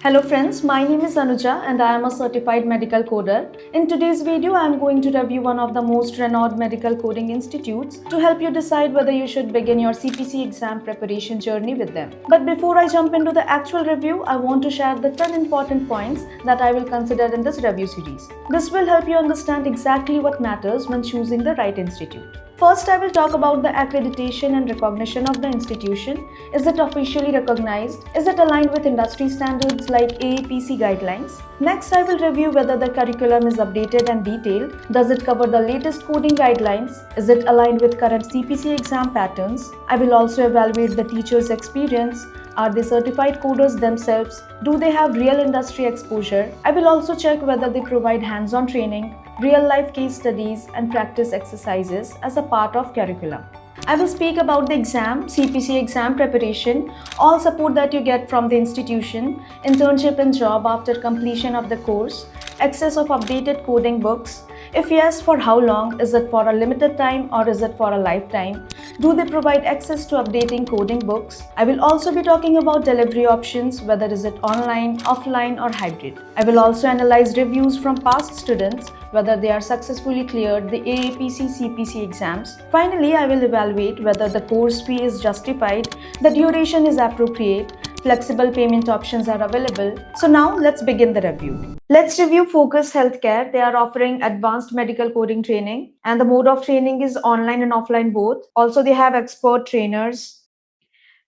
Hello friends, my name is Anuja and I am a certified medical coder. In today's video, I am going to review one of the most renowned medical coding institutes to help you decide whether you should begin your CPC exam preparation journey with them. But before I jump into the actual review, I want to share the 10 important points that I will consider in this review series. This will help you understand exactly what matters when choosing the right institute. First, I will talk about the accreditation and recognition of the institution. Is it officially recognized? Is it aligned with industry standards like AAPC guidelines? Next, I will review whether the curriculum is updated and detailed. Does it cover the latest coding guidelines? Is it aligned with current CPC exam patterns? I will also evaluate the teacher's experience. Are they certified coders themselves? Do they have real industry exposure? I will also check whether they provide hands-on training, real-life case studies, and practice exercises as a part of curriculum. I will speak about the exam, CPC exam preparation, all support that you get from the institution, internship and job after completion of the course, access of updated coding books. If yes, for how long? Is it for a limited time or is it for a lifetime? Do they provide access to updating coding books? I will also be talking about delivery options, whether is it online, offline or hybrid. I will also analyze reviews from past students, whether they are successfully cleared the AAPC CPC exams. Finally, I will evaluate whether the course fee is justified, the duration is appropriate, flexible payment options are available. So now let's begin the review. Let's review Focus Healthcare. They are offering advanced medical coding training and the mode of training is online and offline both. Also, they have expert trainers.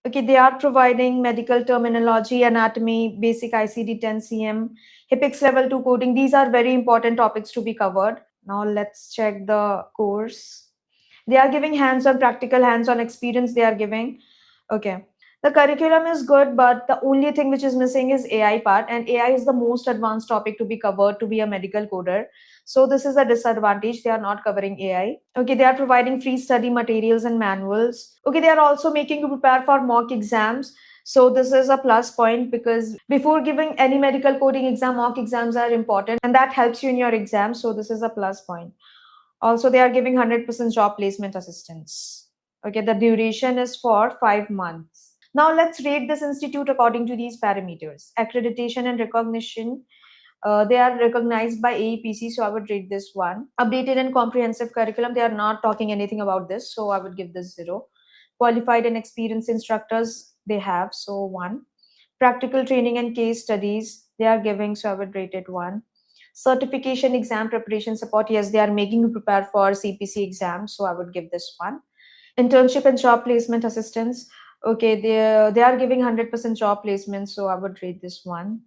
Okay, they are providing medical terminology, anatomy, basic ICD 10 cm, HIPAA level 2 coding. These are very important topics to be covered. Now let's check the course. They are giving hands-on, practical hands-on experience they are giving. Okay. The curriculum is good, but the only thing which is missing is AI part, and AI is the most advanced topic to be covered to be a medical coder. So this is a disadvantage. They are not covering AI. Okay, they are providing free study materials and manuals. Okay, they are also making you prepare for mock exams. So this is a plus point because before giving any medical coding exam, mock exams are important and that helps you in your exam. So this is a plus point. Also, they are giving 100% job placement assistance. Okay, the duration is for 5 months. Now let's rate this institute according to these parameters. Accreditation and recognition. They are recognized by AEPC, so I would rate this 1. Updated and comprehensive curriculum, they are not talking anything about this, so I would give this 0. Qualified and experienced instructors, they have, so 1. Practical training and case studies, they are giving, so I would rate it 1. Certification exam preparation support, yes, they are making you prepare for CPC exam, so I would give this 1. Internship and job placement assistance, okay, they are giving 100% job placement, so I would rate this 1.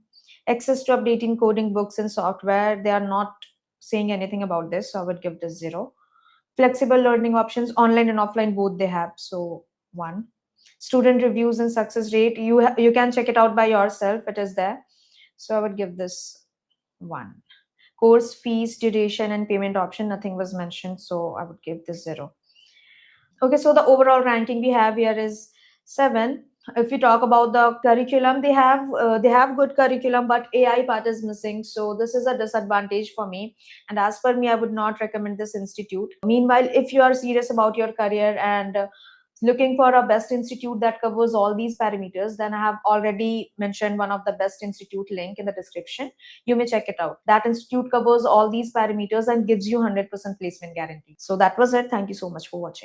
Access to updating coding books and software, they are not saying anything about this, so I would give this 0. Flexible learning options, online and offline both they have, so 1. Student reviews and success rate, you can check it out by yourself, it is there, so I would give this 1. Course fees, duration and payment option, nothing was mentioned, so I would give this 0. Okay, so the overall ranking we have here is 7. If we talk about the curriculum, they have good curriculum, but AI part is missing. So this is a disadvantage for me. And as per me, I would not recommend this institute. Meanwhile, if you are serious about your career and looking for a best institute that covers all these parameters, then I have already mentioned one of the best institute link in the description. You may check it out. That institute covers all these parameters and gives you 100% placement guarantee. So that was it. Thank you so much for watching.